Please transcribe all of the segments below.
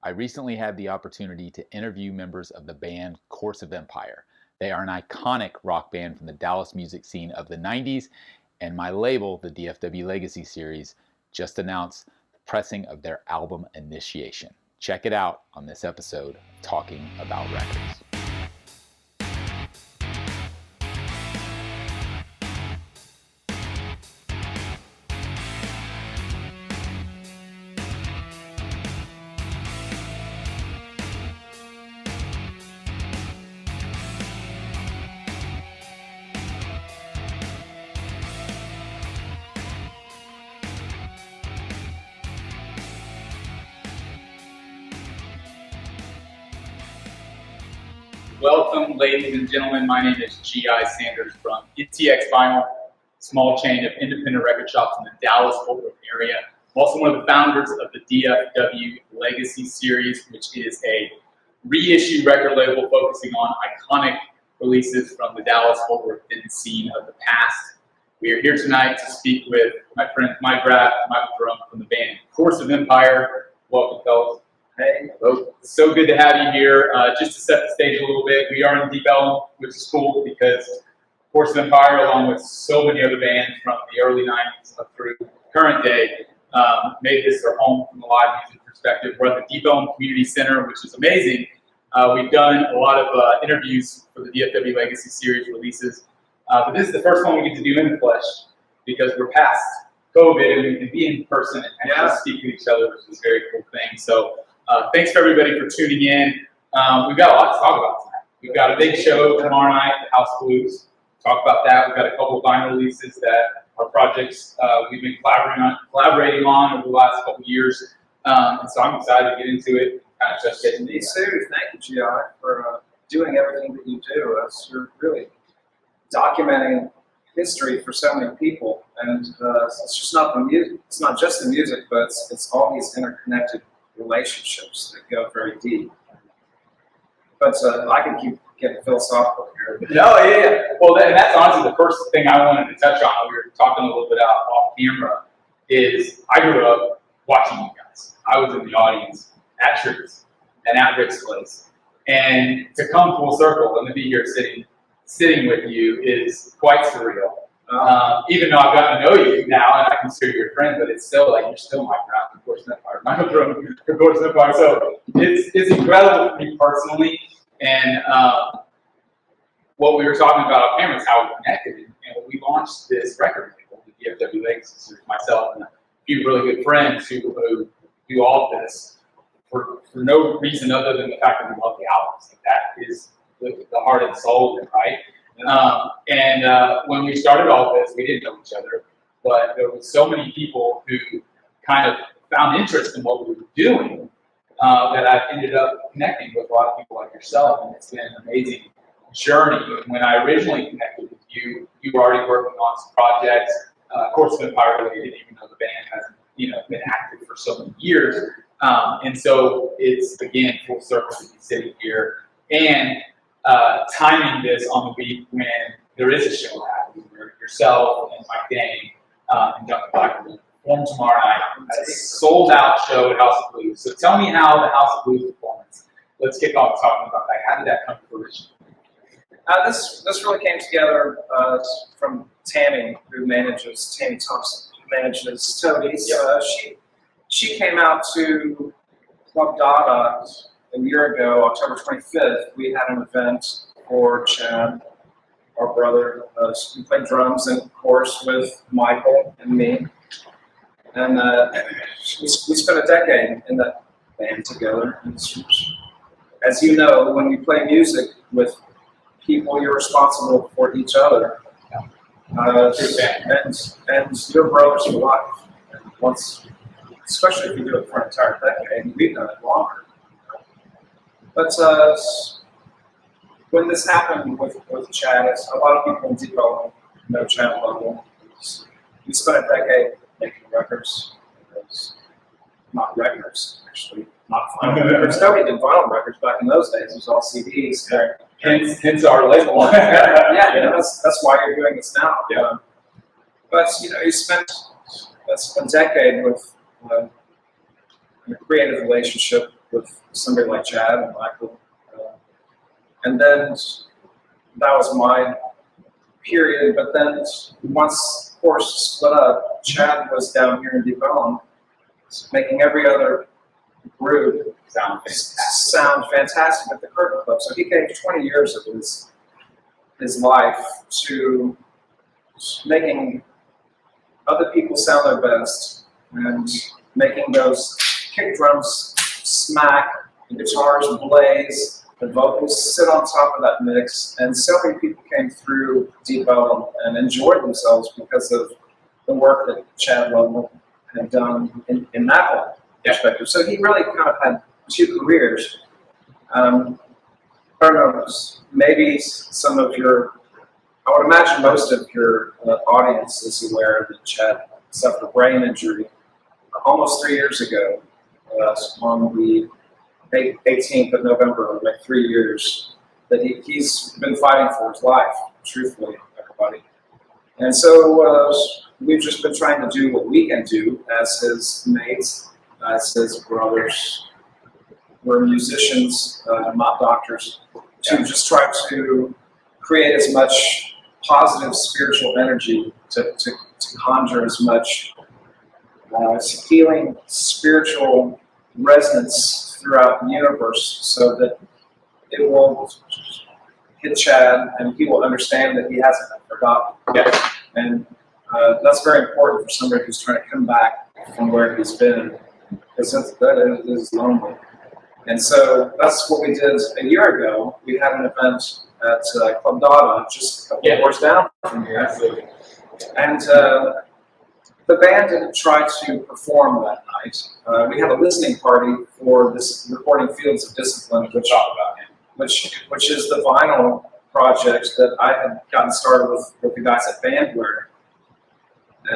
I recently had the opportunity to interview members of the band Course of Empire. They are an iconic rock band from the Dallas music scene of the 90s, and my label, the DFW Legacy Series, just announced the pressing of their album Initiation. Check it out on this episode of Talking About Records. Welcome, ladies and gentlemen. My name is G.I. Sanders from NTX Vinyl, small chain of independent record shops in the Dallas-Fort Worth area. I'm also one of the founders of the DFW Legacy Series, which is a reissue record label focusing on iconic releases from the Dallas-Fort Worth scene of the past. We are here tonight to speak with my friends Mike Graff and Michael Jerome from the band Course of Empire. Welcome, fellas. Hey, hello. It's so good to have you here. Just to set the stage a little bit, we are in Deep Ellum, which is cool because Course of Empire, along with so many other bands from the early 90s up through current day, made this their home from a live music perspective. We're at the Deep Ellum Community Center, which is amazing. We've done a lot of interviews for the DFW Legacy Series releases, but this is the first one we get to do in the flesh because we're past COVID and we can be in person and actually speak to each other, which is a very cool thing. So thanks for everybody for tuning in. We've got a lot to talk about tonight. We've got a big show tomorrow night at House Blues. Talk about that. We've got a couple of vinyl releases that are projects we've been collaborating on over the last couple of years. And so I'm excited to get into it. Kind of just getting Me too. Thank you, G.I., for doing everything that you do. You're really documenting history for so many people, and it's just not the music. It's not just the music, but it's all these interconnected relationships that go very deep. But I can keep getting philosophical here. No, yeah. Well, that's honestly the first thing I wanted to touch on. We were talking a little bit off camera. Is I grew up watching you guys. I was in the audience at Trees and at Rick's place, and to come full circle and to be here sitting with you is quite surreal. Even though I've gotten to know you now and I consider you a friend, but it's still like you're still my craft, of course, Empire. Michael Jerome, of course, Empire. So it's incredible for me personally, and what we were talking about off camera is how we connected. And when we launched this record label, the DFW Legacy Series, myself and a few really good friends who do all of this for no reason other than the fact that we love the albums. Like that is the heart and soul of it, right? When we started all this, we didn't know each other, but there were so many people who kind of found interest in what we were doing that I ended up connecting with a lot of people like yourself, and it's been an amazing journey. When I originally connected with you, you were already working on some projects. Course of Empire related, even though the band hasn't been active for so many years, and so it's again full circle to be sitting here and timing this on the week when there is a show happening where yourself and Mike Dane and Duncan Black will perform tomorrow night. That's a sold-out show at House of Blues. So tell me how the House of Blues performance. Let's kick off talking about that. How did that come to fruition? This really came together from Tammy Thompson, who manages Toadies. Yep. She came out to Club Dada a year ago, October 25th. We had an event for Chad, our brother. He played drums and of course with Michael and me. And we spent a decade in that band together. And as you know, when you play music with people, you're responsible for each other. And you're brothers for life. And once, especially if you do it for an entire decade, and we've done it longer. But when this happened with Chad, a lot of people in Deep Ellum know Chad Logan. We spent a decade making records. Not records, actually. Not vinyl records. Nobody did vinyl records back in those days. It was all CDs. Hence our label. That's why you're doing this now. Yeah. But you spent a decade with a creative relationship with somebody like Chad and Michael. And then that was my period, but then once Horse split up, Chad was down here in Deep Ellum, making every other group sound fantastic at the Curtain Club. So he gave 20 years of his life to making other people sound their best and making those kick drums smack, the guitars blaze, the vocals sit on top of that mix, and so many people came through Deep Ellum and enjoyed themselves because of the work that Chad Lovell had done in that whole perspective. So he really kind of had two careers. I don't know, maybe some of your, I would imagine most of your audience is aware that Chad suffered a brain injury almost 3 years ago on the 18th of November, like 3 years, that he's been fighting for his life, truthfully, everybody. And so we've just been trying to do what we can do as his mates, as his brothers. We're musicians, not doctors, to just try to create as much positive spiritual energy, to conjure as much healing spiritual resonance throughout the universe, so that it will hit Chad and he will understand that he hasn't been forgotten. Yeah. And that's very important for somebody who's trying to come back from where he's been, because that is lonely. And so that's what we did a year ago. We had an event at Club Dada, just a couple of doors down from here. Absolutely. And the band didn't try to perform that night. We had a listening party for this recording Fields of Discipline, which is the vinyl project that I had gotten started with the guys at Bandware.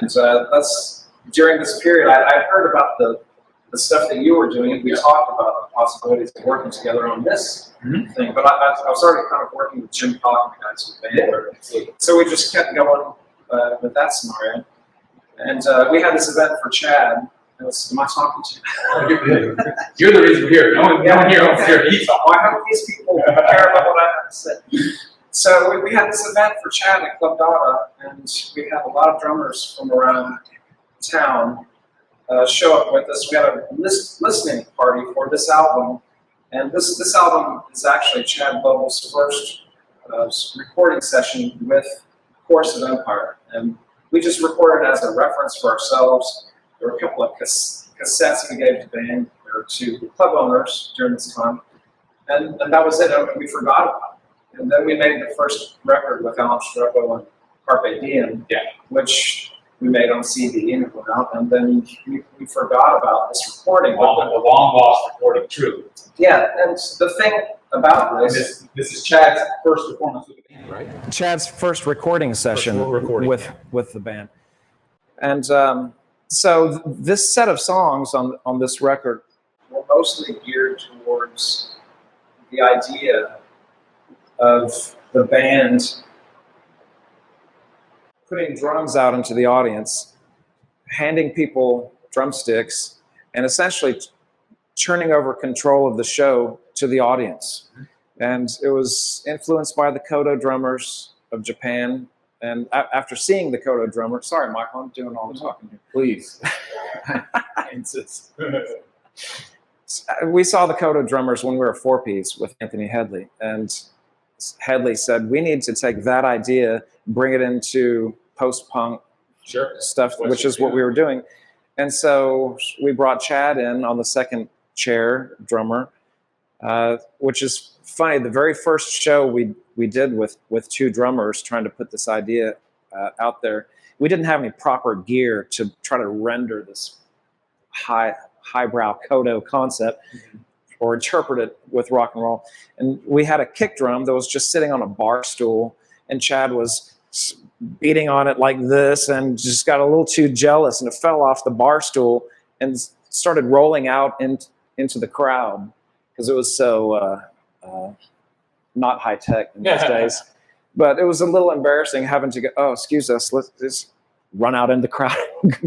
And that's during this period, I heard about the stuff that you were doing, and we talked about the possibilities of working together on this thing. But I was already kind of working with Jim Cock and the guys with Bandware. So we just kept going with that scenario. And we had this event for Chad. Am I talking to you? You're the reason we're here. No one here wants to hear me talk. Well, I hope these people care about what I have to say. So we had this event for Chad at Club Dada, and we had a lot of drummers from around town show up with us. We had a listening party for this album, and this album is actually Chad Lovell's first recording session with Course of Empire, and we just recorded it as a reference for ourselves. There were a couple of cassettes we gave to the band or to the club owners during this time, and that was it. I mean, we forgot about it. And then we made the first record with Alan Strobel and Carpe Diem, which we made on CD and it went out, and then we forgot about this recording. The long lost recording, true. Yeah, and the thing about this is Chad's first performance with the band, right? Chad's first recording session with the band. And so this set of songs on this record were mostly geared towards the idea of the band putting drums out into the audience, handing people drumsticks, and essentially turning over control of the show to the audience. And it was influenced by the Kodo drummers of Japan. And after seeing the Kodo drummer, sorry, Michael, I'm doing all the talking here. Please. I insist. We saw the Kodo drummers when we were 4-piece with Anthony Headley. And Headley said, we need to take that idea, bring it into post-punk stuff, which is what we were doing. And so we brought Chad in on the second chair drummer, which is funny. The very first show we did with two drummers trying to put this idea out there, we didn't have any proper gear to try to render this highbrow Kodo concept or interpret it with rock and roll. And we had a kick drum that was just sitting on a bar stool, and Chad was beating on it like this and just got a little too jealous, and it fell off the bar stool and started rolling out into the crowd because it was so not high tech in those days. But it was a little embarrassing having to go, oh, excuse us, run out in the crowd,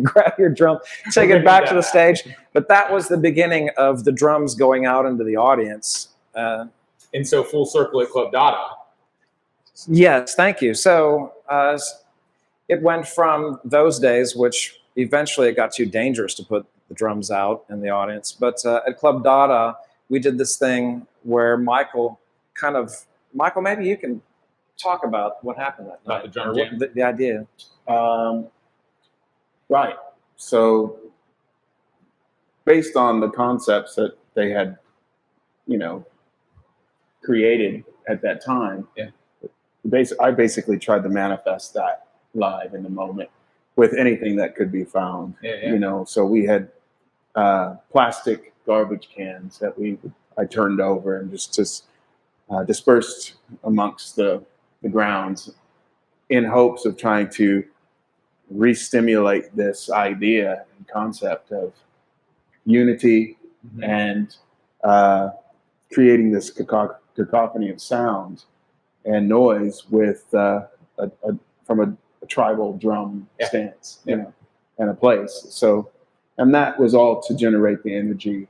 grab your drum, take it back to the stage. But that was the beginning of the drums going out into the audience. And so full circle at Club Dada. Yes, thank you. So it went from those days, which eventually it got too dangerous to put the drums out in the audience. But at Club Dada, we did this thing where Michael, maybe you can talk about what happened that night. About the drum jam? The idea. Right. So based on the concepts that they had, created at that time, I basically tried to manifest that live in the moment with anything that could be found. So we had plastic garbage cans that I turned over and just dispersed amongst the grounds in hopes of trying to re-stimulate this idea and concept of unity and creating this cacophony of sound and noise with from a tribal drum stance, and a place. So, and that was all to generate the energy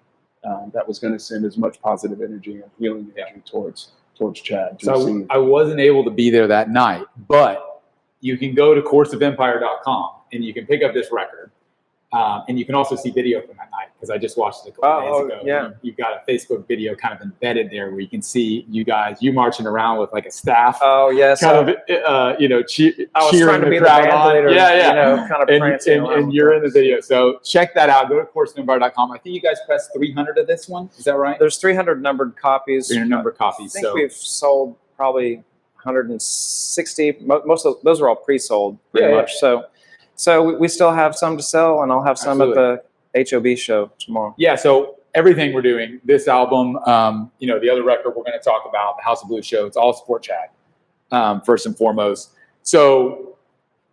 that was going to send as much positive energy and healing energy towards Chad. So I wasn't able to be there that night, but you can go to courseofempire.com and you can pick up this record. And you can also see video from that night because I just watched it a couple days ago. Yeah. You've got a Facebook video kind of embedded there where you can see you marching around with like a staff. Oh yes. Kind of, I was cheering trying to the be the crowd band on. leader. Yeah. Kind of prancing around. And you're in the video. So check that out. Go to courseofempire.com. I think you guys pressed 300 of this one. Is that right? There's 300 numbered copies. 300 numbered copies. I think we've sold probably 160. Most of those are all pre-sold pretty much. So we still have some to sell, and I'll have some at the HOB show tomorrow. Yeah, so everything we're doing, this album, the other record we're going to talk about, the House of Blues show, it's all support Chad, first and foremost. So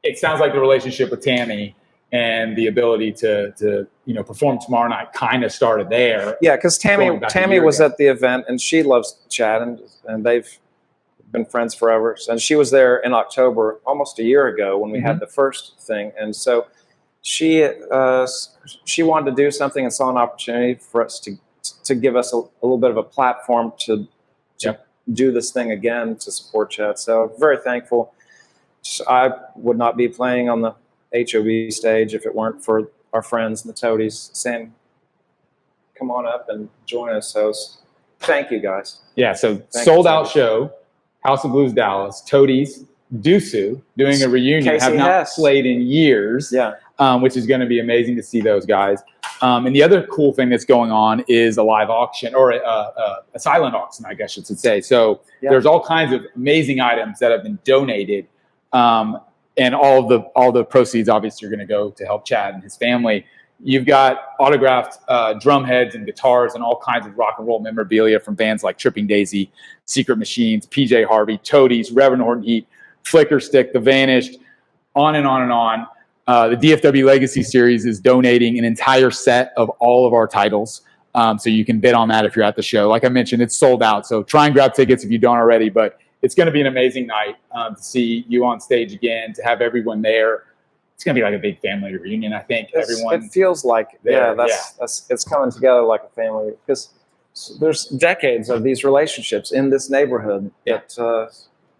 it sounds like the relationship with Tammy and the ability to perform tomorrow night kind of started there. Yeah, because Tammy was at the event, and she loves Chad, and they've been friends forever. And she was there in October, almost a year ago, when we had the first thing. And so she wanted to do something and saw an opportunity for us to give us a little bit of a platform to do this thing again to support Chad. So very thankful. I would not be playing on the HOB stage if it weren't for our friends, the Toadies, saying, "Come on up and join us." So thank you, guys. Yeah, so sold out show. House of Blues Dallas, Toadies, Dusu doing a reunion. Casey have not Hess. played in years, which is going to be amazing to see those guys. And the other cool thing that's going on is a live auction, or a silent auction, I guess you should say. So there's all kinds of amazing items that have been donated, and all the proceeds obviously are going to go to help Chad and his family. You've got autographed drum heads and guitars and all kinds of rock and roll memorabilia from bands like Tripping Daisy, Secret Machines, PJ Harvey, Toadies, Reverend Horton Heat, Flicker Stick, The Vanished, on and on and on. The DFW Legacy Series is donating an entire set of all of our titles. So you can bid on that if you're at the show. Like I mentioned, it's sold out. So try and grab tickets if you don't already. But it's going to be an amazing night to see you on stage again, to have everyone there. It's going to be like a big family reunion, I think. It feels like it's coming together like a family, because there's decades of these relationships in this neighborhood that,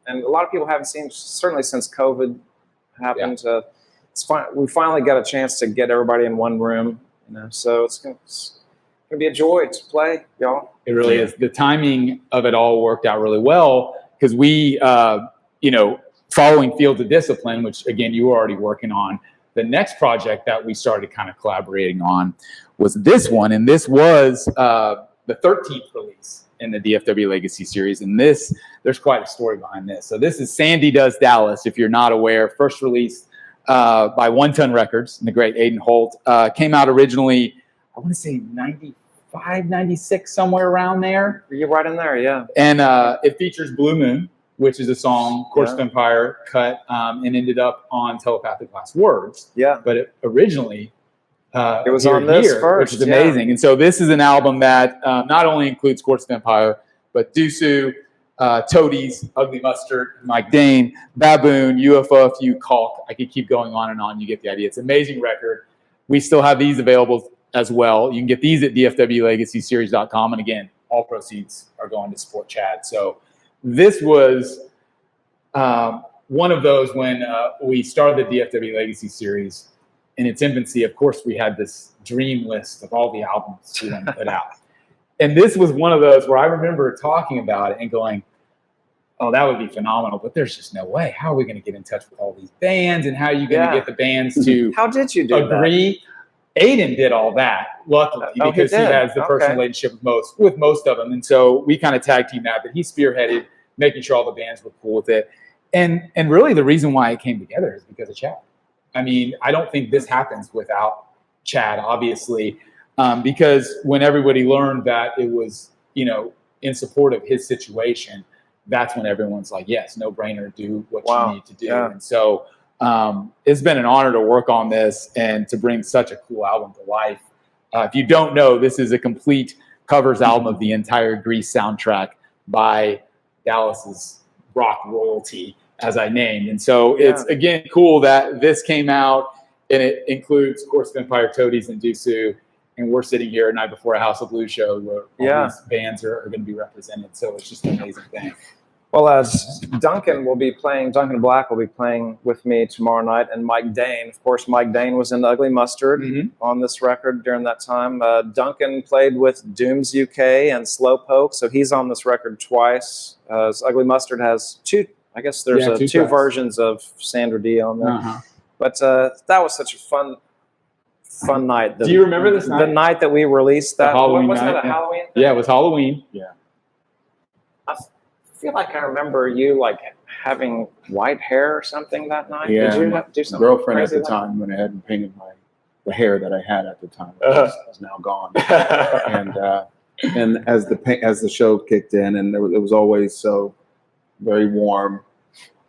and a lot of people haven't seen, certainly since COVID happened. We finally got a chance to get everybody in one room, so it's going to be a joy to play, y'all. It really is. The timing of it all worked out really well because we, following Fields of Discipline, which again you were already working on, the next project that we started kind of collaborating on was this one, and this was the 13th release in the DFW Legacy Series. And there's quite a story behind this. So this is Sandy Does Dallas, if you're not aware, first released by One Ton Records, and the great Aiden Holt. Came out originally, I want to say 95, 96, somewhere around there. You're right in there, yeah. And it features Blue Moon, which is a song Course of Empire cut and ended up on Telepathic Last Words. Yeah. But it originally it was on this first, which is amazing. And so this is an album that not only includes Course of Empire, but Dusu, Toadies, Ugly Mustard, Mike Dane, Baboon, UFOFU, Caulk. I could keep going on and on. You get the idea. It's an amazing record. We still have these available as well. You can get these at DFWLegacySeries.com. And again, all proceeds are going to support Chad. So this was one of those when we started the DFW Legacy Series. In its infancy, of course, we had this dream list of all the albums we wanted to put out. And this was one of those where I remember talking about it and going, oh, that would be phenomenal, but there's just no way. How are we going to get in touch with all these bands, and how are you going to get the bands to How did you do agree? That? Aiden did all that, luckily, because he has the personal relationship with most of them. And so we kind of tag team that, but he spearheaded making sure all the bands were cool with it. And really the reason why it came together is because of Chad. I mean, I don't think this happens without Chad, obviously, because when everybody learned that it was, in support of his situation, that's when everyone's like, yes, no brainer, do what you need to do. Yeah. And so it's been an honor to work on this and to bring such a cool album to life. If you don't know, this is a complete covers album of the entire Grease soundtrack by Dallas's rock royalty, as I named. And so it's, again, cool that this came out, and it includes Course of Empire, Toadies, and Dusu. And we're sitting here a night before a House of Blues show where all these bands are going to be represented. So it's just an amazing thing. Well, as Duncan Black will be playing with me tomorrow night, and Mike Dane. Of course, Mike Dane was in Ugly Mustard on this record during that time. Duncan played with Dooms UK and Slowpoke, so he's on this record twice. Ugly Mustard has two. I guess there's two versions of Sandra D on there. But that was such a fun night. Do you remember this night? The night that we released that. Wasn't that a Halloween thing? Yeah, it was Halloween. Yeah. I feel like I remember you having white hair or something that night. Yeah, did you have to do something? Girlfriend at the time went ahead and painted the hair that I had at the time. Is now gone. And as the show kicked in, and it was always so very warm.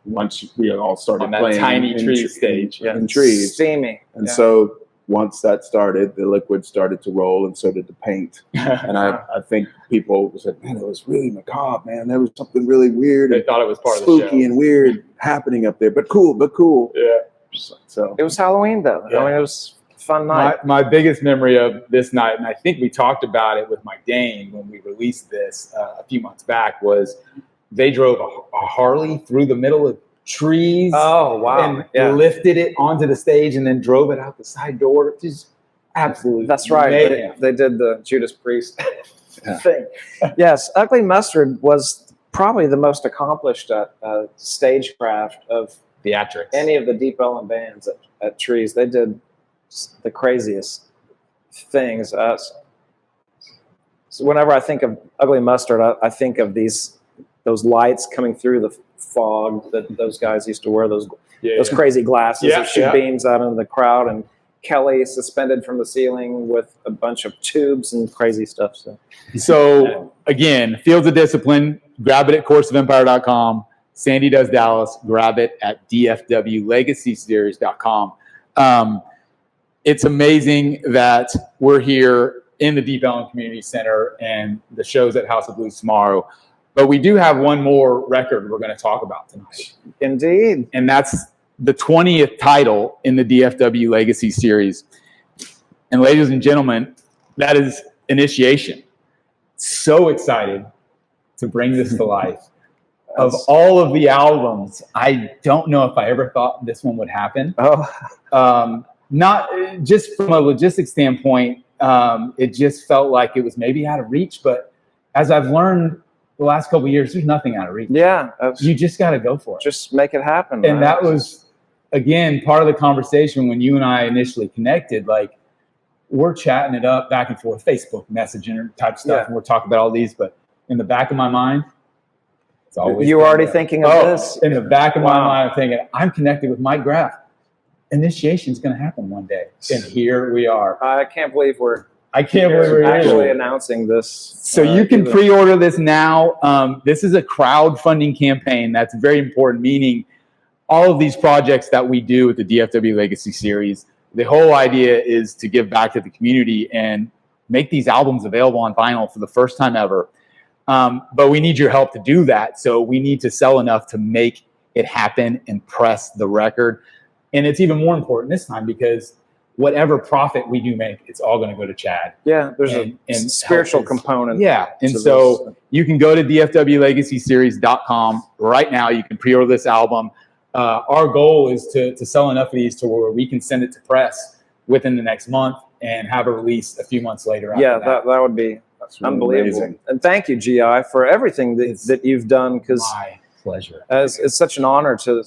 Once we all started on that playing tiny tree stage, in trees, steamy, and so once that started, the liquid started to roll, and so did the paint. And I think people said, "Man, it was really macabre, man. There was something really weird. They thought it was part of the show, spooky and weird happening up there, but cool." Yeah. So it was Halloween, though. Yeah. I mean, it was a fun night. My biggest memory of this night, and I think we talked about it with Mike Dane when we released this a few months back, was they drove a Harley through the middle of trees. Oh, wow. And lifted it onto the stage and then drove it out the side door. Just absolutely. That's right. They did the Judas Priest thing. Yes, Ugly Mustard was probably the most accomplished stagecraft of theatrics. Any of the Deep Ellum bands at Trees. They did the craziest things. So whenever I think of Ugly Mustard, I think of those lights coming through the fog that those guys used to wear, those crazy glasses that shoot beams out into the crowd, and Kelly suspended from the ceiling with a bunch of tubes and crazy stuff. So again, Fields of Discipline, grab it at courseofempire.com. Sandy Does Dallas, grab it at DFWLegacySeries.com. It's amazing that we're here in the Deep Ellum Community Center, and the show's at House of Blues tomorrow. But we do have one more record we're going to talk about tonight. Indeed. And that's the 20th title in the DFW Legacy Series. And ladies and gentlemen, that is Initiation. So excited to bring this to life. Of all of the albums, I don't know if I ever thought this one would happen. Not just from a logistics standpoint, it just felt like it was maybe out of reach. But as I've learned the last couple of years, there's nothing out of reach. Yeah. You just got to go for it. Just make it happen. And that was, again, part of the conversation when you and I initially connected. Like, we're chatting it up back and forth, Facebook messaging type stuff, and we're talking about all these. But in the back of my mind, it's always you already thinking of this? In the back of my mind, I'm thinking, I'm connected with Mike Graff. Initiation's going to happen one day. And here we are. I can't believe we're actually announcing this. So you can pre-order this now. This is a crowdfunding campaign. That's very important, meaning all of these projects that we do with the DFW Legacy Series, the whole idea is to give back to the community and make these albums available on vinyl for the first time ever. But we need your help to do that. So we need to sell enough to make it happen and press the record. And it's even more important this time because whatever profit we do make, it's all going to go to Chad. Yeah, there's a spiritual component. Yeah, and so you can go to DFWLegacySeries.com right now. You can pre-order this album. Our goal is to sell enough of these to where we can send it to press within the next month and have a release a few months later. Yeah, that would be unbelievable. Amazing. And thank you, GI, for everything that you've done. Because my pleasure. It's such an honor to.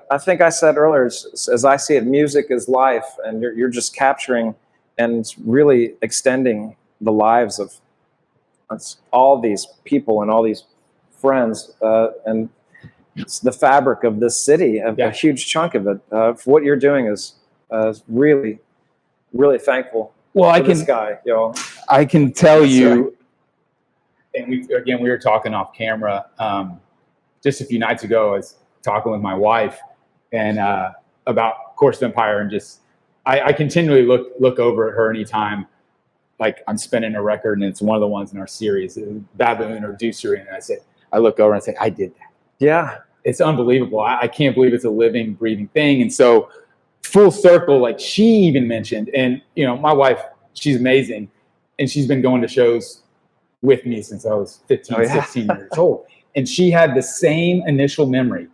I think I said earlier, as I see it, music is life, and you're just capturing and really extending the lives of all these people and all these friends, and it's the fabric of this city. A huge chunk of it. For what you're doing is really, really thankful. Well, this guy, I can tell you, and we were talking off camera just a few nights ago. I was talking with my wife and about Course of Empire, and just I continually look over at her anytime like I'm spinning a record and it's one of the ones in our series, Baboon or Deucery, and I look over and I say, I did that. Yeah, it's unbelievable. I can't believe it's a living, breathing thing. And so full circle, like she even mentioned, and my wife, she's amazing, and she's been going to shows with me since I was 15, 16 years old. And she had the same initial memory,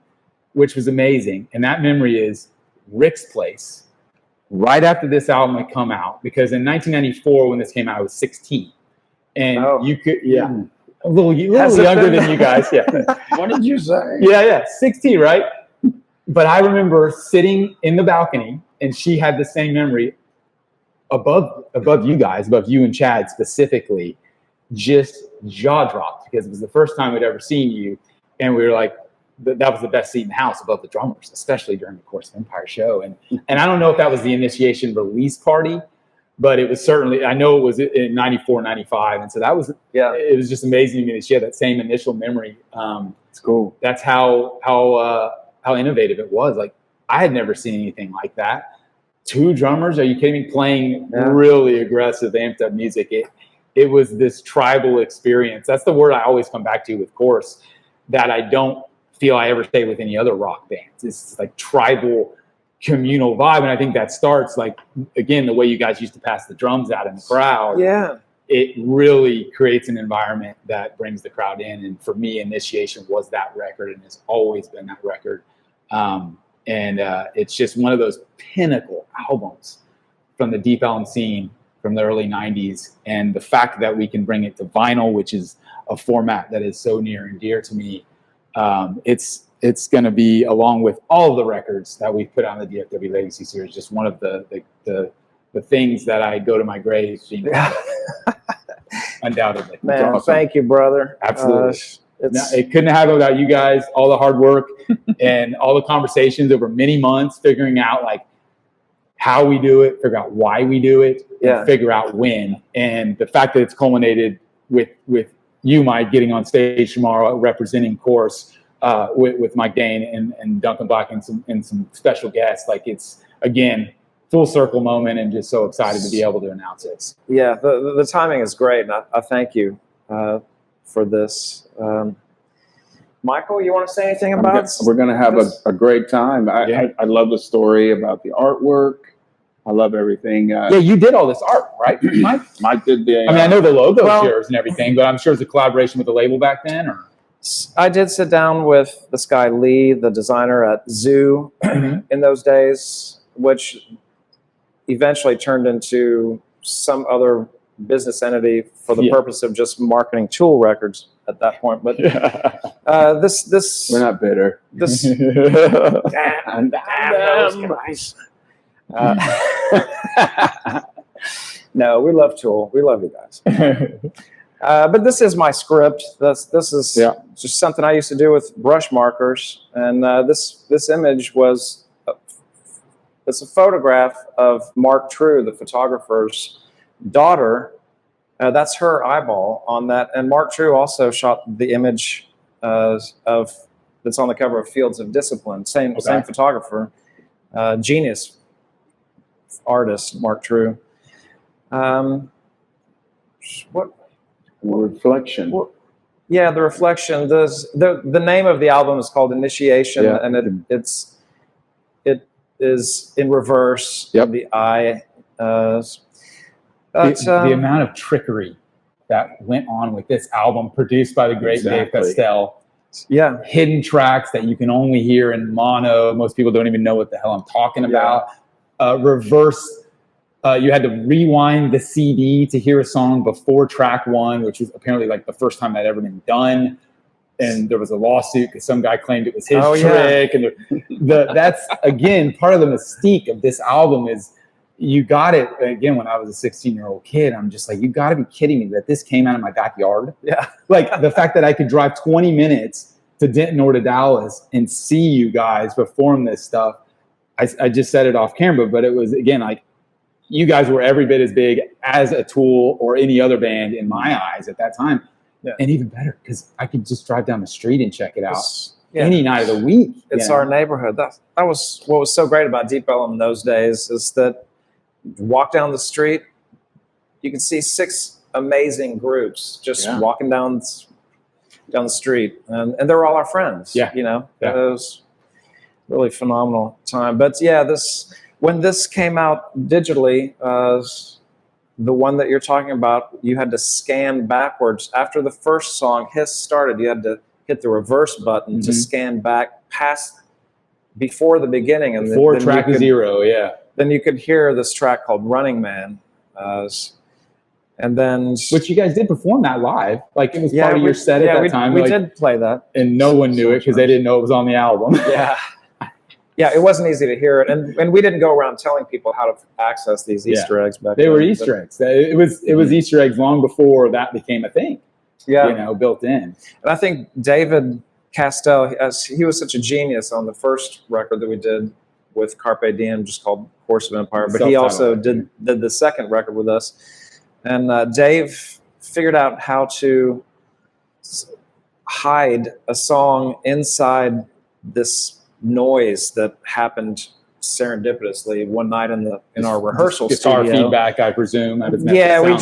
which was amazing. And that memory is Rick's Place, right after this album had come out, because in 1994, when this came out, I was 16. And you could, a little younger than you guys. Yeah. What did you say? Yeah, 16, right? But I remember sitting in the balcony, and she had the same memory above you guys, above you and Chad specifically, just jaw dropped, because it was the first time I'd ever seen you, and we were like, that was the best seat in the house above the drummers, especially during the Course of Empire show. And I don't know if that was the initiation release party, but it was certainly, I know it was in 94, 95. And so that was, it was just amazing to me that she had that same initial memory. It's cool. That's how innovative it was. Like, I had never seen anything like that. 2 drummers, are you kidding me? Playing really aggressive, amped up music. It was this tribal experience. That's the word I always come back to with Course, that I don't feel I ever say with any other rock bands. It's like tribal, communal vibe. And I think that starts, like, again, the way you guys used to pass the drums out in the crowd. Yeah. It really creates an environment that brings the crowd in. And for me, Initiation was that record, and has always been that record. It's just one of those pinnacle albums from the Deep Elm scene from the early 90s. And the fact that we can bring it to vinyl, which is a format that is so near and dear to me, it's going to be, along with all of the records that we've put on the DFW Legacy Series, just one of the things that I go to my grave being undoubtedly. Man, awesome. Thank you, brother. Absolutely. It couldn't happen without you guys, all the hard work and all the conversations over many months, figuring out like how we do it, figure out why we do it, and figure out when. And the fact that it's culminated with you, Mike, getting on stage tomorrow representing Course with Mike Dane and Duncan Black and some special guests. Like, it's, again, full circle moment, and just so excited to be able to announce it. Yeah, the timing is great, and I thank you for this. Michael, you want to say anything about it? We're going to have a great time. I love the story about the artwork. I love everything. You did all this art, right, Mike? Mike did the... I know the logo is yours and everything, but I'm sure it's a collaboration with the label back then, or... I did sit down with this guy, Lee, the designer at Zoo in those days, which eventually turned into some other business entity for the purpose of just marketing Tool records at that point. But this we're not bitter. This damn those guys. No, we love Tool. We love you guys. But this is my script. This is just something I used to do with brush markers, and this image was it's a photograph of Mark True, the photographer's daughter. That's her eyeball on that, and Mark True also shot the image that's on the cover of Fields of Discipline. Same photographer, genius artist, Mark True. Reflection. Well, yeah, the reflection. The name of the album is called Initiation, Yeah. and it is in reverse. Yep. The I. The amount of trickery that went on with this album, produced by the great Dave Exactly. Castell. Yeah. Hidden tracks that you can only hear in mono. Most people don't even know what the hell I'm talking about. Reverse. You had to rewind the CD to hear a song before track one, which was apparently like the first time that had ever been done. And there was a lawsuit because some guy claimed it was his trick. Yeah. And that's, again, part of the mystique of this album is you got it. Again, when I was a 16-year-old kid, I'm just like, you got to be kidding me that this came out of my backyard. Yeah. Like the fact that I could drive 20 minutes to Denton or to Dallas and see you guys perform this stuff. I just said it off camera, but it was, again, like, you guys were every bit as big as a Tool or any other band in my eyes at that time. Yeah. And even better, because I could just drive down the street and check it out any night of the week. It's our neighborhood. That was what was so great about Deep Ellum in those days, is that walk down the street, you can see 6 amazing groups just walking down the street, and they're all our friends. Yeah. You know, it was really phenomenal time. But yeah, when this came out digitally, the one that you're talking about, you had to scan backwards. After the first song, Hiss, started, you had to hit the reverse button to scan back past before the beginning. And before track 0, Then you could hear this track called Running Man. And then... Which you guys did perform that live. Like, it was part of your set at that time. We did play that. And no one knew it because they didn't know it was on the album. Yeah. Yeah, it wasn't easy to hear it, and we didn't go around telling people how to access these Easter eggs back then. They were Easter eggs. It was Easter eggs long before that became a thing. Yeah, you know, built in. And I think David Castell, he was such a genius on the first record that we did with Carpe Diem, just called Course of Empire. But he also did the second record with us, and Dave figured out how to hide a song inside this noise that happened serendipitously one night in our rehearsal guitar studio. Feedback, I presume.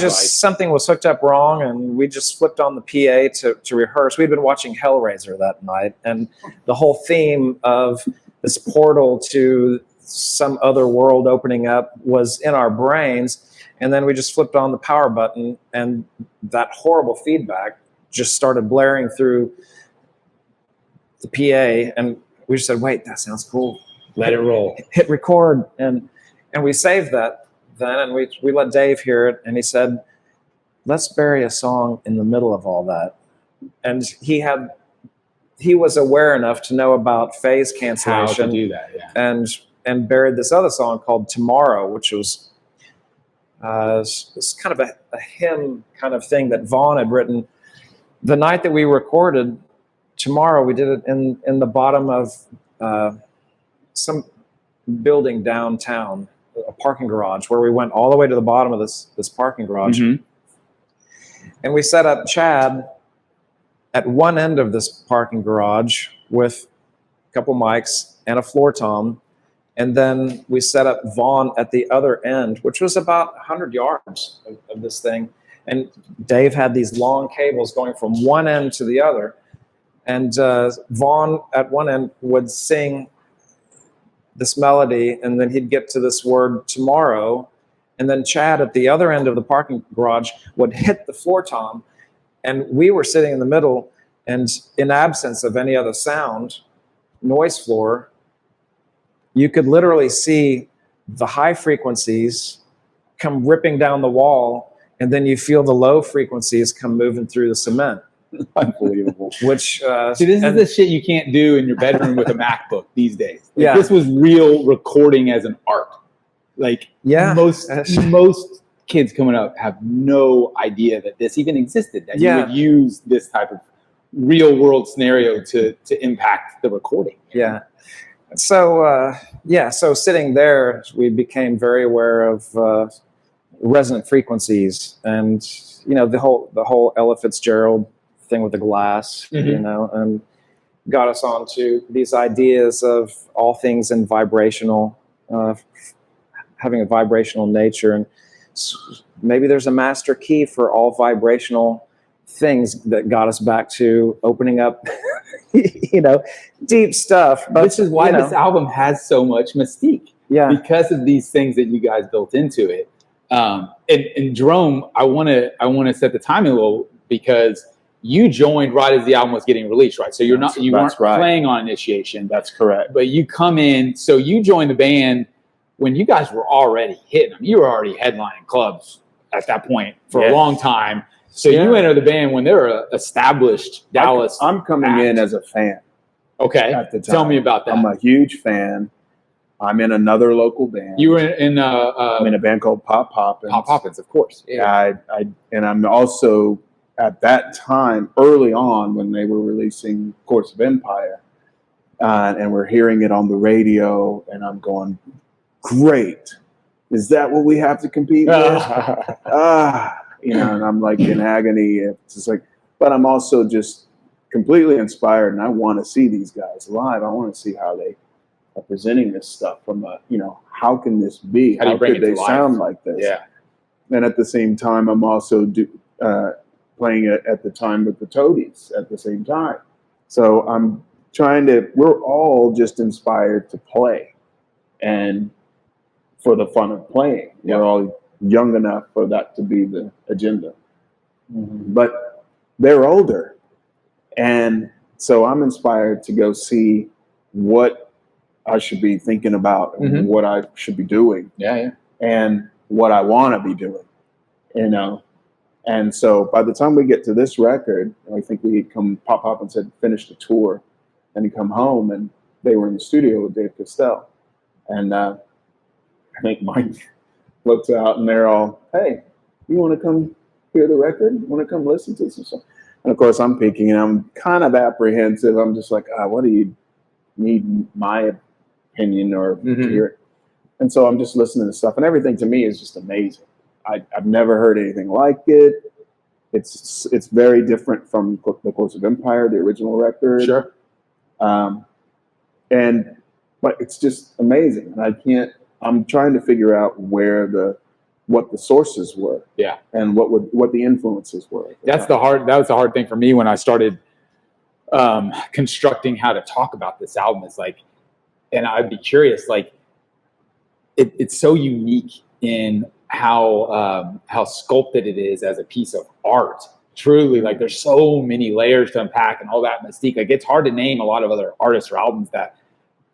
Something was hooked up wrong, and we just flipped on the PA to rehearse. We'd been watching Hellraiser that night, and the whole theme of this portal to some other world opening up was in our brains. And then we just flipped on the power button, and that horrible feedback just started blaring through the PA, and we just said, wait, that sounds cool. Let it roll. Hit record. And we saved that then, and we let Dave hear it, and he said, let's bury a song in the middle of all that. And he was aware enough to know about phase cancellation. How to do that, yeah. And buried this other song called Tomorrow, which was it's kind of a hymn kind of thing that Vaughn had written. The night that we recorded Tomorrow, we did it in the bottom of some building downtown, a parking garage, where we went all the way to the bottom of this parking garage. And we set up Chad at one end of this parking garage with a couple mics and a floor tom. And then we set up Vaughn at the other end, which was about 100 yards of this thing. And Dave had these long cables going from one end to the other. And Vaughn at one end would sing this melody, and then he'd get to this word tomorrow. And then Chad at the other end of the parking garage would hit the floor tom. And we were sitting in the middle, and in absence of any other sound, noise floor, you could literally see the high frequencies come ripping down the wall, and then you feel the low frequencies come moving through the cement. Unbelievable. Which see, this is the shit you can't do in your bedroom with a MacBook these days. Like, this was real recording as an art. Like, most kids coming up have no idea that this even existed. That you would use this type of real world scenario to impact the recording. Yeah. So so sitting there, we became very aware of resonant frequencies, and the whole Ella Fitzgerald thing with the glass, and got us onto these ideas of all things in vibrational, having a vibrational nature, and maybe there's a master key for all vibrational things that got us back to opening up, you know, deep stuff. But, which is why this album has so much mystique. Yeah. Because of these things that you guys built into it. And Jerome, I want to set the timing a little, because you joined right as the album was getting released, right? So you weren't playing on Initiation. That's correct. But you come in, so you joined the band when you guys were already hitting them. You were already headlining clubs at that point for a long time. So you enter the band when they're an established Dallas. I'm coming in as a fan. Okay. At the time. Tell me about that. I'm a huge fan. I'm in another local band. You were in I'm in a band called Pop Poppins. Pop Poppins, of course. Yeah. And I'm also at that time, early on, when they were releasing Course of Empire, and we're hearing it on the radio, and I'm going, great. Is that what we have to compete with? You know, and I'm like in agony. It's just like, but I'm also just completely inspired, and I want to see these guys live. I want to see how they are presenting this stuff from a, you know, how can this be? How could they sound like this? Yeah. And at the same time, I'm also playing it at the time with the Toadies at the same time. So I'm we're all just inspired to play and for the fun of playing. Yeah. We're all young enough for that to be the agenda. But they're older. And so I'm inspired to go see what I should be thinking about and what I should be doing. And what I want to be doing, you know. And so by the time we get to this record, I think Pop Poppins had finished a tour, and he come home, and they were in the studio with David Castell. And I think Mike looks out, and they're all, hey, you want to come hear the record? You want to come listen to some stuff? And of course, I'm peeking, and I'm kind of apprehensive. I'm just like, what do you need my opinion or to hear it? And so I'm just listening to stuff, and everything to me is just amazing. I've never heard anything like it. It's very different from the Course of Empire, the original record. Sure. But it's just amazing, and I'm trying to figure out what the sources were. Yeah. And what the influences were. That was the hard thing for me when I started constructing how to talk about this album. Is like, and I'd be curious, like, it's so unique in how sculpted it is as a piece of art. Truly, like, there's so many layers to unpack and all that mystique. Like, it's hard to name a lot of other artists or albums that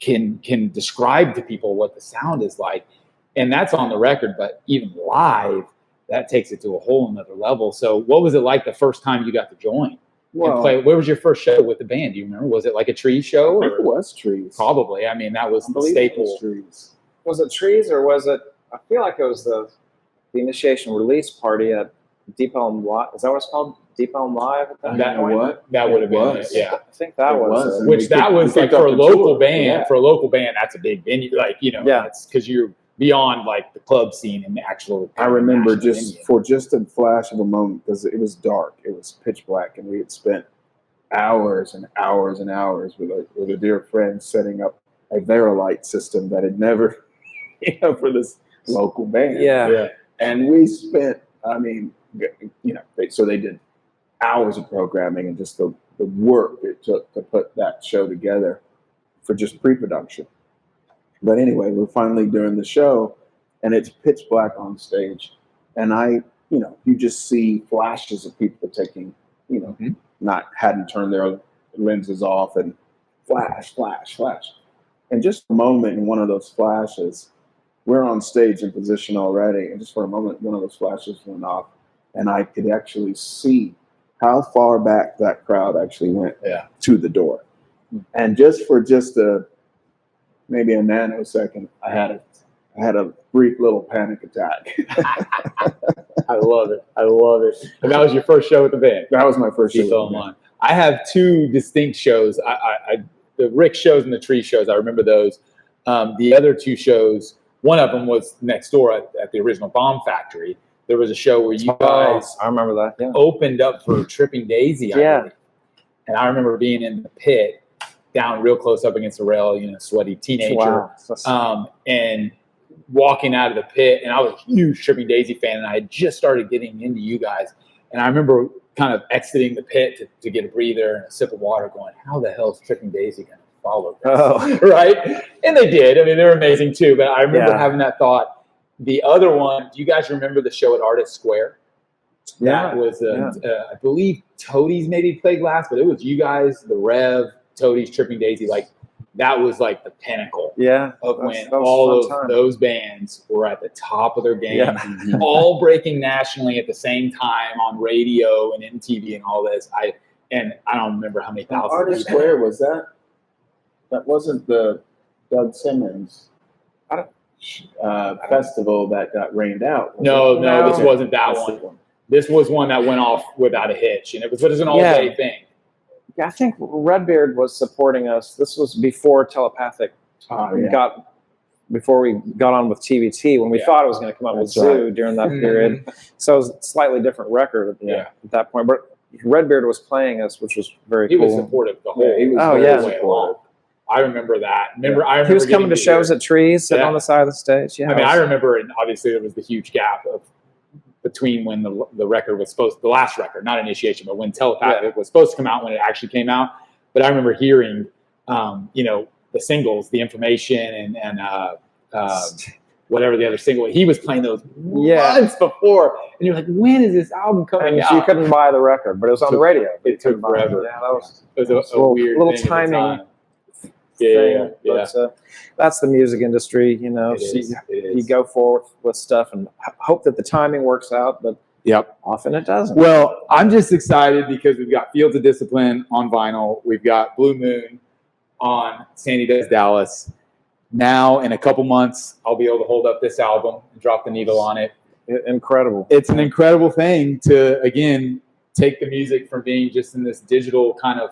can describe to people what the sound is like. And that's on the record, but even live, that takes it to a whole nother level. So what was it like the first time you got to join and play? Where was your first show with the band? Do you remember? Was it like a Trees show? I think it was Trees. Probably. I mean, that was the staple. Trees. Was it Trees, or was it, I feel like it was the initiation release party at Deep Elm Live. Is that what it's called? Deep Elm Live? That would have been it. Yeah. I think that was. Which that was like for a local band. Yeah. For a local band, that's a big venue. Like, you know, that's because you're beyond like the club scene and the actual. I remember for just a flash of a moment, because it was dark, it was pitch black, and we had spent hours and hours and hours with a dear friend setting up a Verilight system that had never, for this local band. Yeah. And we spent, so they did hours of programming and just the work it took to put that show together for just pre-production. But anyway, we're finally doing the show, and it's pitch black on stage. And you just see flashes of people taking, hadn't turned their lenses off, and flash, flash, flash. And just a moment in one of those flashes, we're on stage in position already, and just for a moment, one of those flashes went off, and I could actually see how far back that crowd actually went to the door. And maybe a nanosecond, I had a brief little panic attack. I love it. And that was your first show with the band? That was my first show with the band. I have two distinct shows. The Rick shows and the Tree shows, I remember those. The other two shows, one of them was next door at the original Bomb Factory. There was a show where you guys I remember that. opened up for Tripping Daisy, I believe. And I remember being in the pit, down real close up against the rail, sweaty teenager. Wow. And walking out of the pit, and I was a huge Tripping Daisy fan, and I had just started getting into you guys. And I remember kind of exiting the pit to get a breather and a sip of water, going, how the hell is Tripping Daisy going to follow this? Oh. Right? And they did. I mean, they're amazing too. But I remember having that thought. The other one, do you guys remember the show at Artist Square? That was, I believe Toadies maybe played last, but it was you guys, the Rev, Toadies, Tripping Daisy. Like, that was like the pinnacle of when all of those bands were at the top of their game, all breaking nationally at the same time on radio and MTV and all this. I don't remember how many thousand. Artist Square was that? That wasn't the Doug Simmons festival that got rained out. No, this wasn't that one. This was one that went off without a hitch, and it was an all-day thing. Yeah, I think Redbeard was supporting us. This was before Telepathic before we got on with TBT, when we thought it was going to come out with Zoo during that period. So it was a slightly different record at that point. But Redbeard was playing us, which was very cool. He was supportive the whole way. I remember that. He was coming to shows at Trees, sitting on the side of the stage. Yeah, I mean, I remember, and obviously there was the huge gap between when the record was the last record, not Initiation, but when Telepathic was supposed to come out, when it actually came out. But I remember hearing, the singles, The Information and whatever the other single, he was playing those months before. And you're like, when is this album coming out? You couldn't buy the record, but it was on the radio. It took forever. Yeah, that was a weird little thing timing. Yeah. But, that's the music industry, you go forward with stuff and hope that the timing works out, but often it doesn't. Well, I'm just excited because we've got Fields of Discipline on vinyl. We've got Blue Moon on Sandy Does Dallas. Now, in a couple months, I'll be able to hold up this album and drop the needle on it. Incredible. It's an incredible thing to, again, take the music from being just in this digital kind of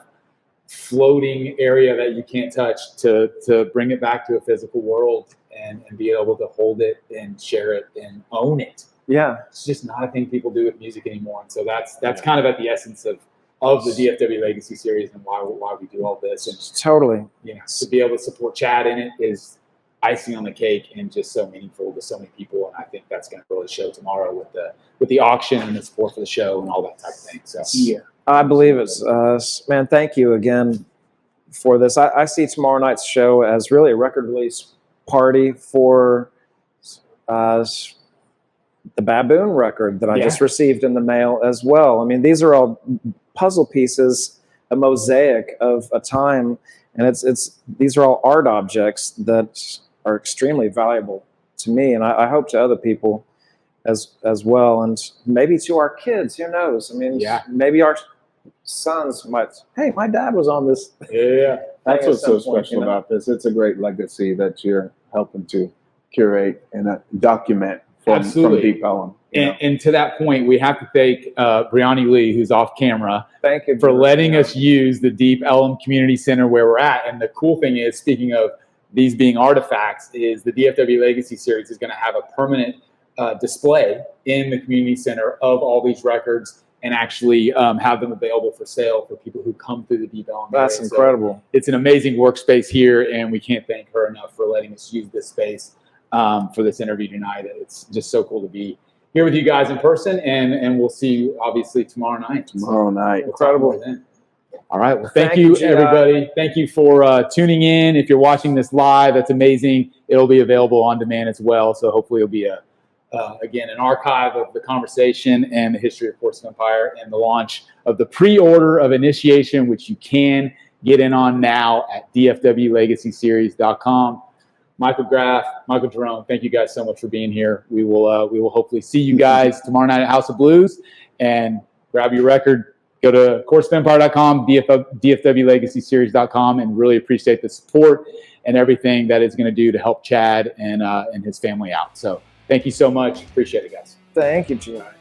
floating area that you can't touch to bring it back to a physical world and be able to hold it and share it and own it. Yeah. It's just not a thing people do with music anymore. And so that's kind of at the essence of the DFW Legacy Series and why we do all this. And totally. To be able to support Chad in it is icing on the cake and just so meaningful to so many people. And I think that's going to really show tomorrow with the auction and the support for the show and all that type of thing. So I believe it's, man, thank you again for this. I see tomorrow night's show as really a record release party for the Baboon record that I just received in the mail as well. I mean, these are all puzzle pieces, a mosaic of a time, and these are all art objects that are extremely valuable to me, and I hope to other people as well, and maybe to our kids. Who knows? I mean, maybe our sons might. Hey, my dad was on this. Yeah, that's what's so special about this. It's a great legacy that you're helping to curate and document from Deep Ellum. And to that point, we have to thank Brianni Lee, who's off camera, thank you for letting us use the Deep Ellum Community Center where we're at. And the cool thing is, speaking of these being artifacts, is the DFW Legacy Series is going to have a permanent display in the community center of all these records and actually have them available for sale for people who come through the Deep Ellum. That's incredible. So it's an amazing workspace here, and we can't thank her enough for letting us use this space for this interview tonight. It's just so cool to be here with you guys in person, and we'll see you obviously tomorrow night. Incredible. All right. Well, thank you, everybody. Thank you for tuning in. If you're watching this live, that's amazing. It'll be available on demand as well. So hopefully it'll be again, an archive of the conversation and the history of Course of Empire and the launch of the pre-order of Initiation, which you can get in on now at dfwlegacyseries.com. Michael Graff, Michael Jerome, thank you guys so much for being here. We will hopefully see you guys tomorrow night at House of Blues, and grab your record. Go to courseofempire.com, dfwlegacyseries.com, and really appreciate the support and everything that it's going to do to help Chad and his family out. So thank you so much. Appreciate it, guys. Thank you, G.I.